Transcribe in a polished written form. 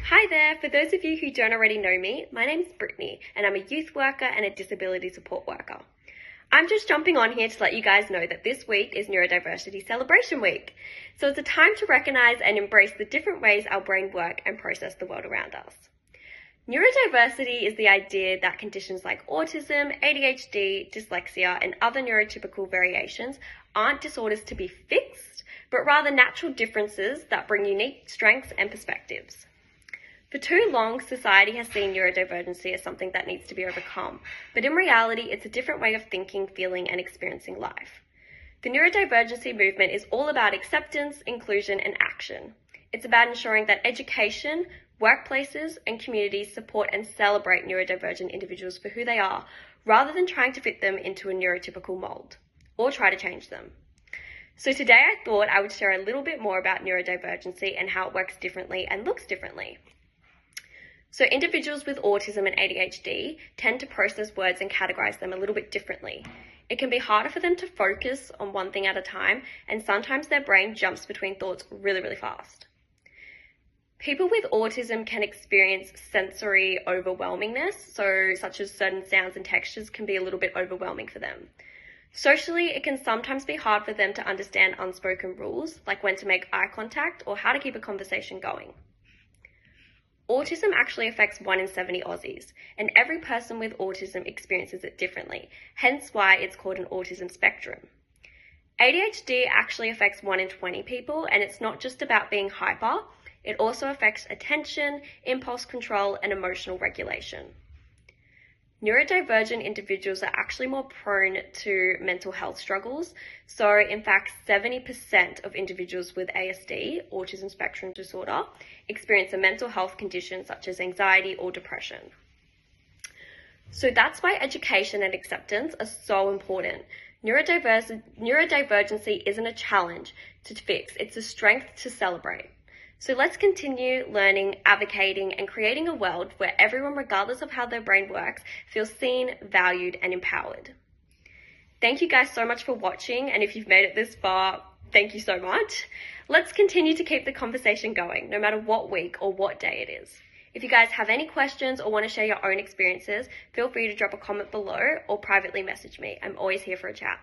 Hi there, for those of you who don't already know me, my name's Brittany and I'm a youth worker and a disability support worker. I'm just jumping on here to let you guys know that this week is Neurodiversity Celebration Week. So it's a time to recognise and embrace the different ways our brain work and process the world around us. Neurodiversity is the idea that conditions like autism, ADHD, dyslexia and other neurotypical variations aren't disorders to be fixed, but rather natural differences that bring unique strengths and perspectives. For too long, society has seen neurodivergency as something that needs to be overcome, but in reality, it's a different way of thinking, feeling, and experiencing life. The neurodivergency movement is all about acceptance, inclusion, and action. It's about ensuring that education, workplaces, and communities support and celebrate neurodivergent individuals for who they are, rather than trying to fit them into a neurotypical mold, or try to change them. So today I thought I would share a little bit more about neurodivergency and how it works differently and looks differently. So individuals with autism and ADHD tend to process words and categorize them a little bit differently. It can be harder for them to focus on one thing at a time, and sometimes their brain jumps between thoughts really fast. People with autism can experience sensory overwhelmingness, such as certain sounds and textures can be a little bit overwhelming for them. Socially, it can sometimes be hard for them to understand unspoken rules, like when to make eye contact or how to keep a conversation going. Autism actually affects 1 in 70 Aussies, and every person with autism experiences it differently, hence why it's called an autism spectrum. ADHD actually affects 1 in 20 people, and it's not just about being hyper, it also affects attention, impulse control, and emotional regulation. Neurodivergent individuals are actually more prone to mental health struggles. So in fact, 70% of individuals with ASD, autism spectrum disorder, experience a mental health condition such as anxiety or depression. So that's why education and acceptance are so important. Neurodivergency isn't a challenge to fix, it's a strength to celebrate. So let's continue learning, advocating, and creating a world where everyone, regardless of how their brain works, feels seen, valued, and empowered. Thank you guys so much for watching, and if you've made it this far, thank you so much. Let's continue to keep the conversation going, no matter what week or what day it is. If you guys have any questions or want to share your own experiences, feel free to drop a comment below or privately message me. I'm always here for a chat.